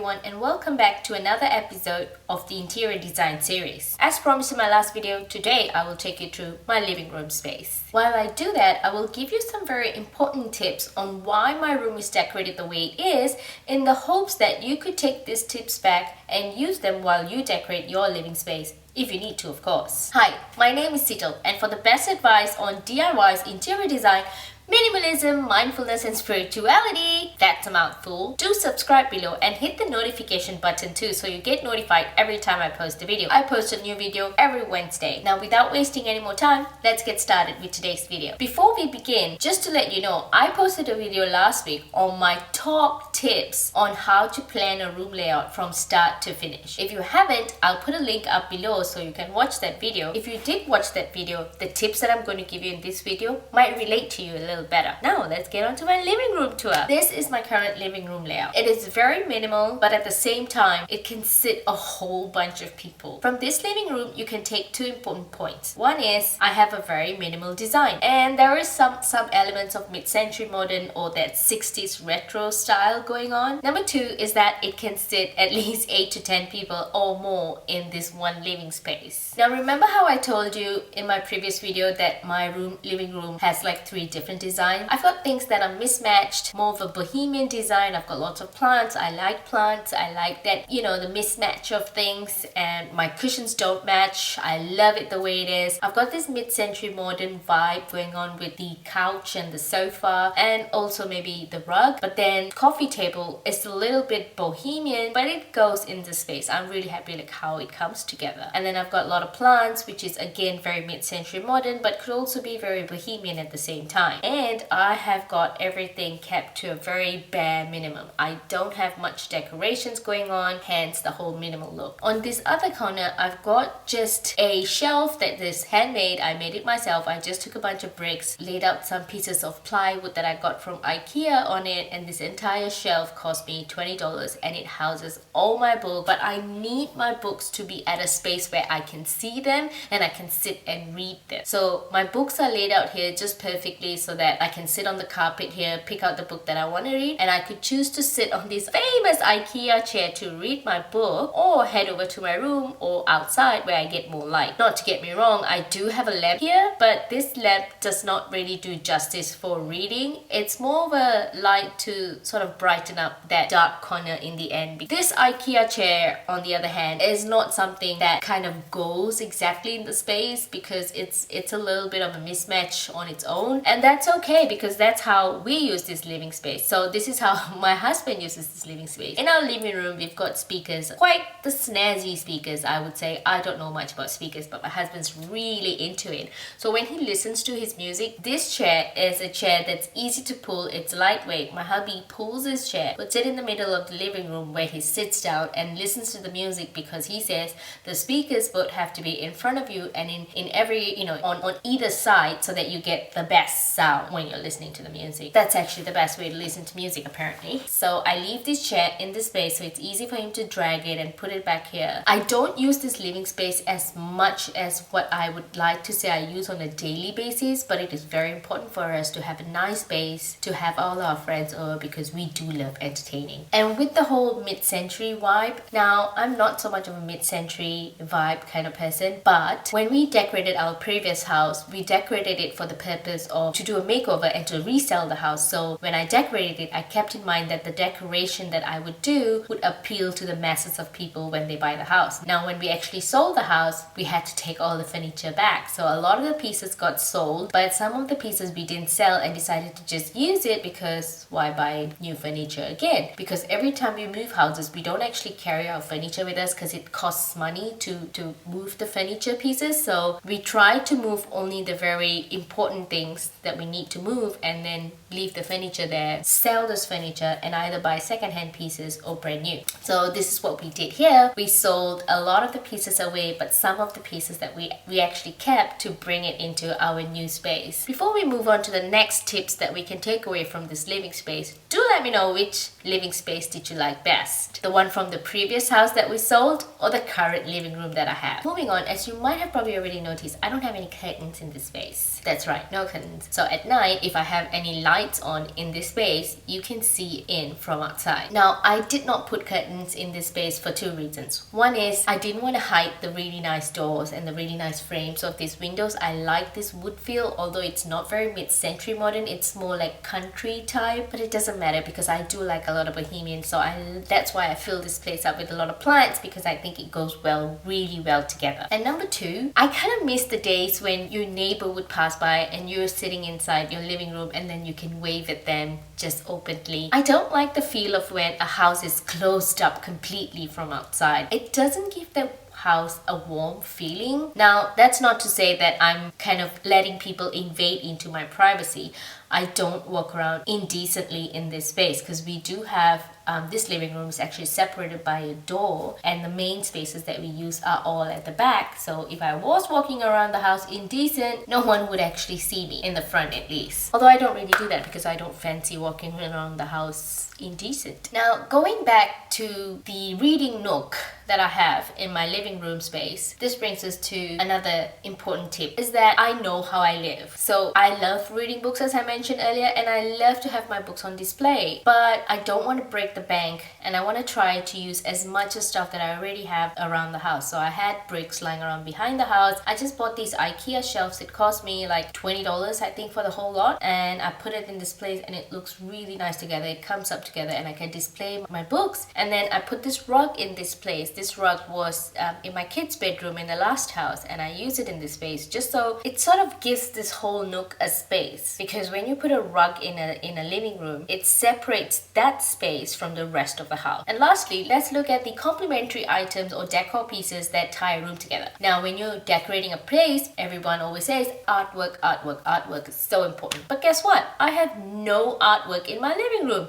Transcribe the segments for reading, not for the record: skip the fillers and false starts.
everyone, and welcome back to another episode of the interior design series. As promised in my last video, today I will take you through my living room space. While I do that, I will give you some very important tips on why my room is decorated the way it is, in the hopes that you could take these tips back and use them while you decorate your living space. If you need to, of course. Hi, my name is Seetal, and for the best advice on DIY's interior design, minimalism, mindfulness, and spirituality, that's a mouthful, do subscribe below and hit the notification button too so you get notified every time I post a video. I post a new video every Wednesday. Now, without wasting any more time, let's get started with today's video. Before we begin, just to let you know, I posted a video last week on my top tips on how to plan a room layout from start to finish. If you haven't, I'll put a link up below so you can watch that video. If you did watch that video, the tips that I'm going to give you in this video might relate to you a little better. Now let's get on to my living room tour. This is my current living room layout. It is very minimal, but at the same time it can sit a whole bunch of people. From this living room you can take two important points. One is I have a very minimal design, and there is some elements of mid-century modern or that 60s retro style going on. Number two is that it can sit at least 8 to 10 people or more in this one living space. Now remember how I told you in my previous video that my living room has like 3 different design. I've got things that are mismatched, more of a bohemian design. I've got lots of plants. I like plants. I like that, you know, the mismatch of things, and my cushions don't match. I love it the way it is. I've got this mid-century modern vibe going on with the couch and the sofa and also maybe the rug, but then coffee table is a little bit bohemian, but it goes in the space. I'm really happy like how it comes together. And then I've got a lot of plants, which is again very mid-century modern, but could also be very bohemian at the same time. And I have got everything kept to a very bare minimum. I don't have much decorations going on, hence the whole minimal look. On this other corner, I've got just a shelf that is handmade. I made it myself. I just took a bunch of bricks, laid out some pieces of plywood that I got from IKEA on it, and this entire shelf cost me $20, and it houses all my books. But I need my books to be at a space where I can see them and I can sit and read them. So my books are laid out here just perfectly so that I can sit on the carpet here, pick out the book that I want to read, and I could choose to sit on this famous IKEA chair to read my book, or head over to my room or outside where I get more light. Not to get me wrong, I do have a lamp here, but this lamp does not really do justice for reading. It's more of a light to sort of brighten up that dark corner in the end. This IKEA chair, on the other hand, is not something that kind of goes exactly in the space because it's a little bit of a mismatch on its own, and that's okay because that's how we use this living space. So this is how my husband uses this living space. In our living room, we've got speakers, quite the snazzy speakers, I would say. I don't know much about speakers, but my husband's really into it. So when he listens to his music, this chair is a chair that's easy to pull. It's lightweight. My hubby pulls his chair, puts it in the middle of the living room where he sits down and listens to the music, because he says the speakers both have to be in front of you and in every, you know, on either side, so that you get the best sound when you're listening to the music. That's actually the best way to listen to music, apparently. So I leave this chair in this space so it's easy for him to drag it and put it back here. I don't use this living space as much as what I would like to say I use on a daily basis, but it is very important for us to have a nice space to have all our friends over, because we do love entertaining. And with the whole mid-century vibe, now I'm not so much of a mid-century vibe kind of person, but when we decorated our previous house, we decorated it for the purpose of to do a makeover and to resell the house. So when I decorated it, I kept in mind that the decoration that I would do would appeal to the masses of people when they buy the house. Now when we actually sold the house, we had to take all the furniture back. So a lot of the pieces got sold, but some of the pieces we didn't sell and decided to just use it, because why buy new furniture again? Because every time we move houses, we don't actually carry our furniture with us because it costs money to move the furniture pieces. So we try to move only the very important things that we need to move, and then leave the furniture there, sell this furniture, and either buy second-hand pieces or brand new. So this is what we did here. We sold a lot of the pieces away, but some of the pieces that we actually kept to bring it into our new space. Before we move on to the next tips that we can take away from this living space, do let me know which living space did you like best? The one from the previous house that we sold, or the current living room that I have? Moving on, as you might have probably already noticed, I don't have any curtains in this space. That's right, no curtains. So at at night, if I have any lights on in this space, you can see in from outside. Now, I did not put curtains in this space for two reasons. One is I didn't want to hide the really nice doors and the really nice frames of these windows. I like this wood feel, although it's not very mid-century modern, it's more like country type, but it doesn't matter because I do like a lot of bohemian, so that's why I fill this place up with a lot of plants, because I think it goes really well together. And number two, I kind of miss the days when your neighbor would pass by and you're sitting inside your living room and then you can wave at them just openly. I don't like the feel of when a house is closed up completely from outside. It doesn't give the house a warm feeling. Now, that's not to say that I'm kind of letting people invade into my privacy. I don't walk around indecently in this space because we do have this living room is actually separated by a door, and the main spaces that we use are all at the back. So if I was walking around the house indecent, no one would actually see me, in the front at least. Although I don't really do that because I don't fancy walking around the house indecent. Now, going back to the reading nook that I have in my living room space, this brings us to another important tip, is that I know how I live. So I love reading books, as I mentioned earlier, and I love to have my books on display, but I don't want to break the bank, and I want to try to use as much of stuff that I already have around the house. So I had bricks lying around behind the house. I just bought these IKEA shelves. It cost me like $20, I think, for the whole lot, and I put it in this place and it looks really nice together. It comes up together and I can display my books. And then I put this rug in this place. This rug was in my kids' bedroom in the last house, and I use it in this space just so it sort of gives this whole nook a space, because when you put a rug in a living room, it separates that space from the rest of the house. And lastly, let's look at the complementary items or decor pieces that tie a room together. Now, when you're decorating a place, everyone always says artwork, artwork, artwork is so important. But guess what? I have no artwork in my living room.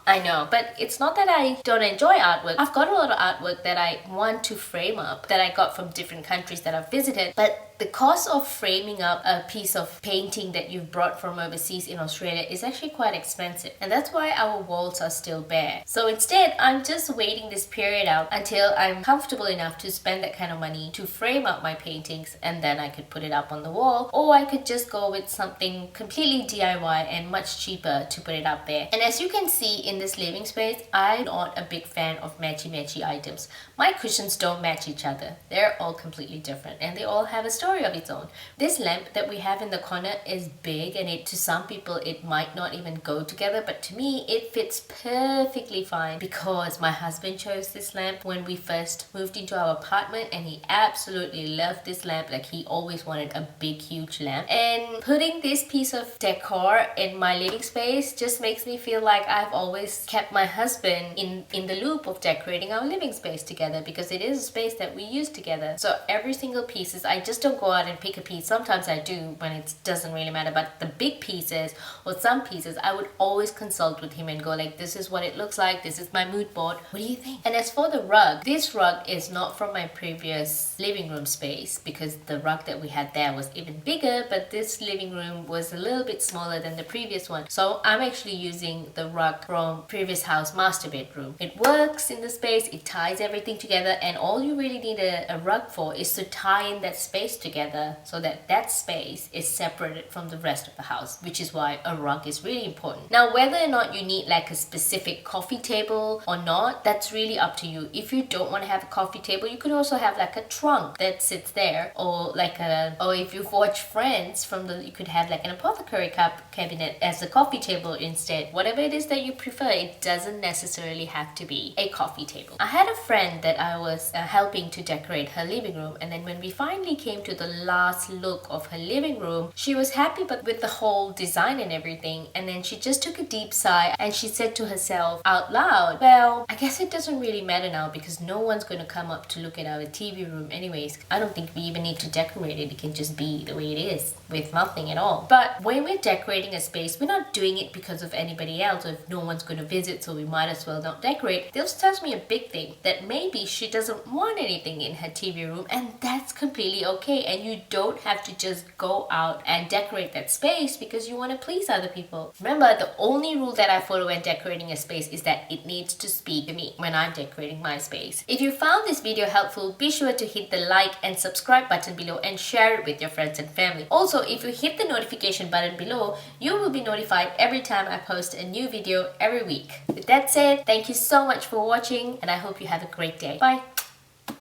I know, but it's not that I don't enjoy artwork. I've got a lot of artwork that I want to frame up that I got from different countries that I've visited, but the cost of framing up a piece of painting that you've brought from overseas in Australia is actually quite expensive, and that's why our walls are still bare. So instead, I'm just waiting this period out until I'm comfortable enough to spend that kind of money to frame up my paintings, and then I could put it up on the wall, or I could just go with something completely DIY and much cheaper to put it up there. And as you can see in this living space, I'm not a big fan of matchy items. My cushions don't match each other. They're all completely different, and they all have a story of its own. This lamp that we have in the corner is big, and to some people it might not even go together, but to me it fits perfectly fine because my husband chose this lamp when we first moved into our apartment, and he absolutely loved this lamp. Like, he always wanted a big huge lamp, and putting this piece of decor in my living space just makes me feel like I've always kept my husband in the loop of decorating our living space together, because it is a space that we use together. So every single piece, I just don't go out and pick a piece. Sometimes I do when it doesn't really matter, but the big pieces or some pieces I would always consult with him and go like, this is what it looks like, this is my mood board, what do you think? And as for the rug, this rug is not from my previous living room space, because the rug that we had there was even bigger, but this living room was a little bit smaller than the previous one. So I'm actually using the rug from previous house master bedroom. It works in the space, it ties everything together, and all you really need a rug for is to tie in that space together so that that space is separated from the rest of the house, which is why a rug is really important. Now, whether or not you need like a specific coffee table or not, that's really up to you. If you don't want to have a coffee table, you could also have like a trunk that sits there, or if you've watched Friends, you could have like an apothecary cabinet as a coffee table instead. Whatever it is that you prefer, it doesn't necessarily have to be a coffee table. I had a friend that I was helping to decorate her living room, and then when we finally came to the last look of her living room, she was happy but with the whole design and everything, and then she just took a deep sigh and she said to herself out loud, well, I guess it doesn't really matter now because no one's going to come up to look at our TV room anyways. I don't think we even need to decorate it. It can just be the way it is with nothing at all. But when we're decorating a space, we're not doing it because of anybody else, or if no one's going to visit, so we might as well not decorate. This tells me a big thing, that maybe she doesn't want anything in her TV room, and that's completely okay. okay, and you don't have to just go out and decorate that space because you want to please other people. Remember, the only rule that I follow when decorating a space is that it needs to speak to me when I'm decorating my space. If you found this video helpful, be sure to hit the like and subscribe button below and share it with your friends and family. Also, if you hit the notification button below, you will be notified every time I post a new video every week. With that said, thank you so much for watching and I hope you have a great day. Bye!